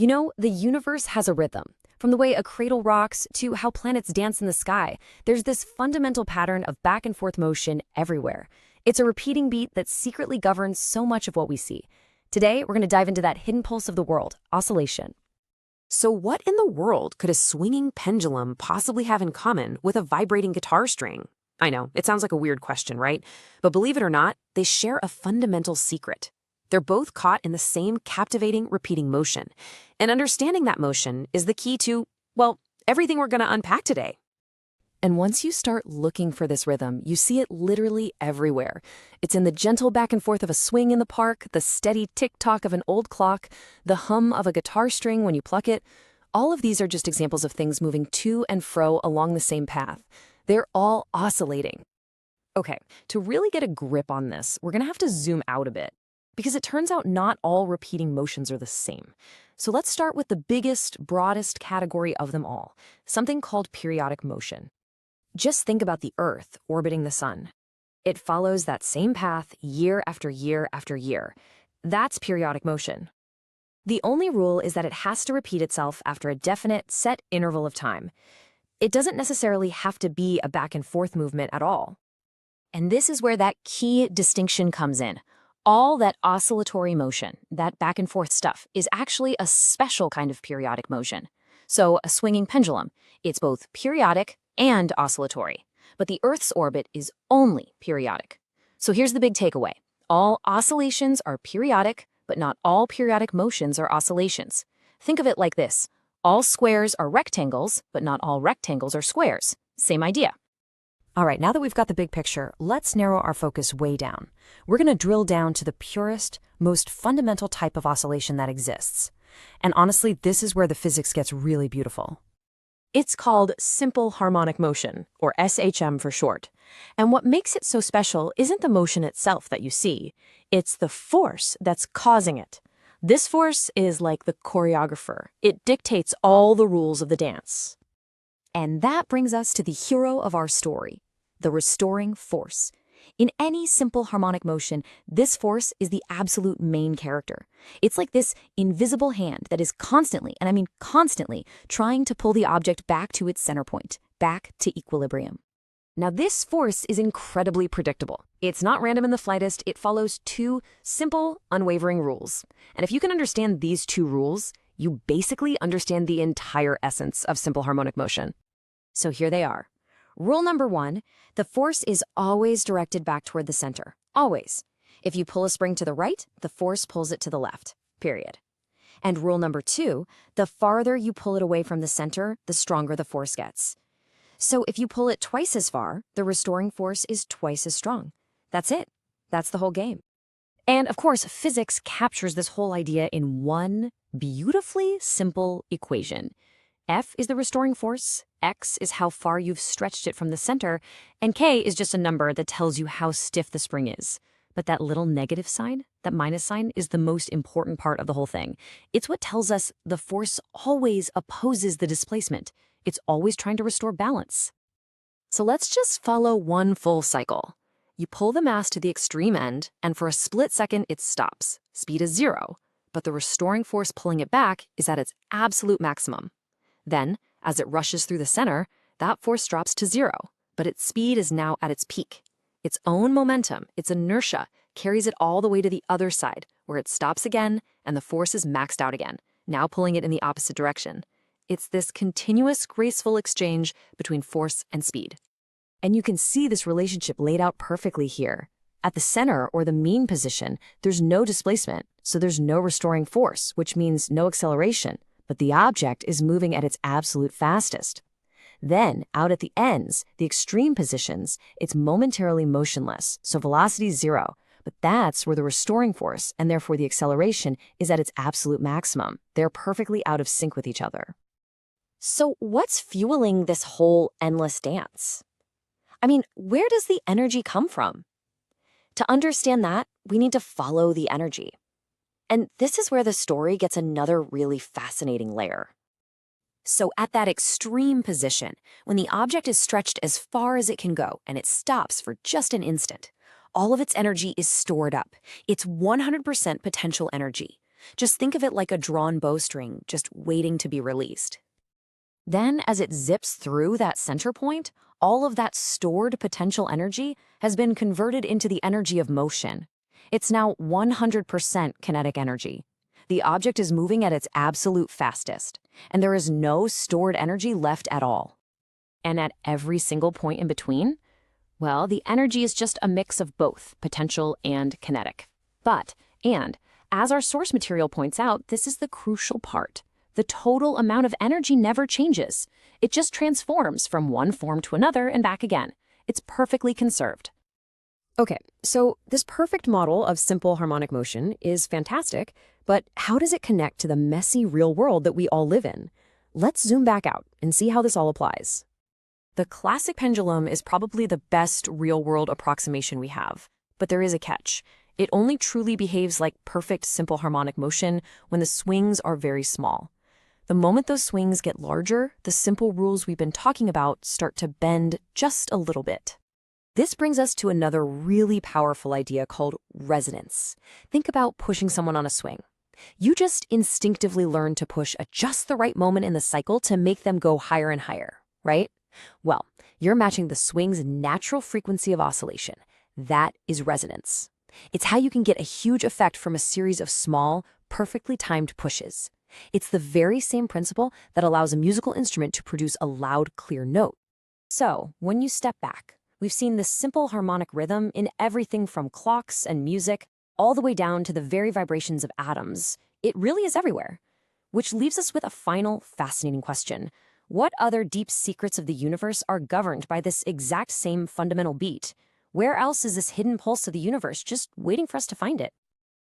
You know, the universe has a rhythm. From the way a cradle rocks to how planets dance in the sky, there's this fundamental pattern of back and forth motion everywhere. It's a repeating beat that secretly governs so much of what we see. Today, we're going to dive into that hidden pulse of the world, oscillation. So what in the world could a swinging pendulum possibly have in common with a vibrating guitar string? I know, it sounds like a weird question, right? But believe it or not, they share a fundamental secret. They're both caught in the same captivating, repeating motion. And understanding that motion is the key to, well, everything we're going to unpack today. And once you start looking for this rhythm, you see it literally everywhere. It's in the gentle back and forth of a swing in the park, the steady tick-tock of an old clock, the hum of a guitar string when you pluck it. All of these are just examples of things moving to and fro along the same path. They're all oscillating. Okay, to really get a grip on this, we're going to have to zoom out a bit, because it turns out not all repeating motions are the same. So let's start with the biggest, broadest category of them all, something called periodic motion. Just think about the Earth orbiting the Sun. It follows that same path year after year after year. That's periodic motion. The only rule is that it has to repeat itself after a definite, set interval of time. It doesn't necessarily have to be a back and forth movement at all. And this is where that key distinction comes in. All that oscillatory motion, that back and forth stuff, is actually a special kind of periodic motion. So a swinging pendulum, it's both periodic and oscillatory. But the Earth's orbit is only periodic. So here's the big takeaway. All oscillations are periodic, but not all periodic motions are oscillations. Think of it like this. All squares are rectangles, but not all rectangles are squares. Same idea. All right, now that we've got the big picture, let's narrow our focus way down. We're going to drill down to the purest, most fundamental type of oscillation that exists. And honestly, this is where the physics gets really beautiful. It's called simple harmonic motion, or SHM for short. And what makes it so special isn't the motion itself that you see, it's the force that's causing it. This force is like the choreographer. It dictates all the rules of the dance. And that brings us to the hero of our story, the restoring force. In any simple harmonic motion, this force is the absolute main character. It's like this invisible hand that is constantly, and I mean constantly, trying to pull the object back to its center point, back to equilibrium. Now, this force is incredibly predictable. It's not random in the slightest. It follows two simple, unwavering rules. And if you can understand these two rules, you basically understand the entire essence of simple harmonic motion. So here they are. Rule number 1, the force is always directed back toward the center. Always. If you pull a spring to the right, the force pulls it to the left. Period. And rule number 2, the farther you pull it away from the center, the stronger the force gets. So if you pull it twice as far, the restoring force is twice as strong. That's it. That's the whole game. And of course, physics captures this whole idea in one beautifully simple equation. F is the restoring force, X is how far you've stretched it from the center, and K is just a number that tells you how stiff the spring is. But that little negative sign, that minus sign, is the most important part of the whole thing. It's what tells us the force always opposes the displacement. It's always trying to restore balance. So let's just follow one full cycle. You pull the mass to the extreme end, and for a split second it stops. Speed is 0, but the restoring force pulling it back is at its absolute maximum. Then, as it rushes through the center, that force drops to 0, but its speed is now at its peak. Its own momentum, its inertia, carries it all the way to the other side, where it stops again and the force is maxed out again, now pulling it in the opposite direction. It's this continuous, graceful exchange between force and speed. And you can see this relationship laid out perfectly here. At the center, or the mean position, there's no displacement, so there's no restoring force, which means no acceleration. But the object is moving at its absolute fastest. Then, out at the ends, the extreme positions, it's momentarily motionless, so velocity is 0. But that's where the restoring force, and therefore the acceleration, is at its absolute maximum. They're perfectly out of sync with each other. So what's fueling this whole endless dance? I mean, where does the energy come from? To understand that, we need to follow the energy. And this is where the story gets another really fascinating layer. So at that extreme position, when the object is stretched as far as it can go and it stops for just an instant, all of its energy is stored up. It's 100% potential energy. Just think of it like a drawn bowstring, just waiting to be released. Then, as it zips through that center point, all of that stored potential energy has been converted into the energy of motion. It's now 100% kinetic energy. The object is moving at its absolute fastest, and there is no stored energy left at all. And at every single point in between, well, the energy is just a mix of both potential and kinetic. And as our source material points out, this is the crucial part. The total amount of energy never changes. It just transforms from one form to another and back again. It's perfectly conserved. Okay, so this perfect model of simple harmonic motion is fantastic, but how does it connect to the messy real world that we all live in? Let's zoom back out and see how this all applies. The classic pendulum is probably the best real-world approximation we have, but there is a catch. It only truly behaves like perfect simple harmonic motion when the swings are very small. The moment those swings get larger, the simple rules we've been talking about start to bend just a little bit. This brings us to another really powerful idea called resonance. Think about pushing someone on a swing. You just instinctively learn to push at just the right moment in the cycle to make them go higher and higher, right? Well, you're matching the swing's natural frequency of oscillation. That is resonance. It's how you can get a huge effect from a series of small, perfectly timed pushes. It's the very same principle that allows a musical instrument to produce a loud, clear note. So, when you step back, we've seen this simple harmonic rhythm in everything from clocks and music all the way down to the very vibrations of atoms. It really is everywhere. Which leaves us with a final, fascinating question. What other deep secrets of the universe are governed by this exact same fundamental beat? Where else is this hidden pulse of the universe just waiting for us to find it?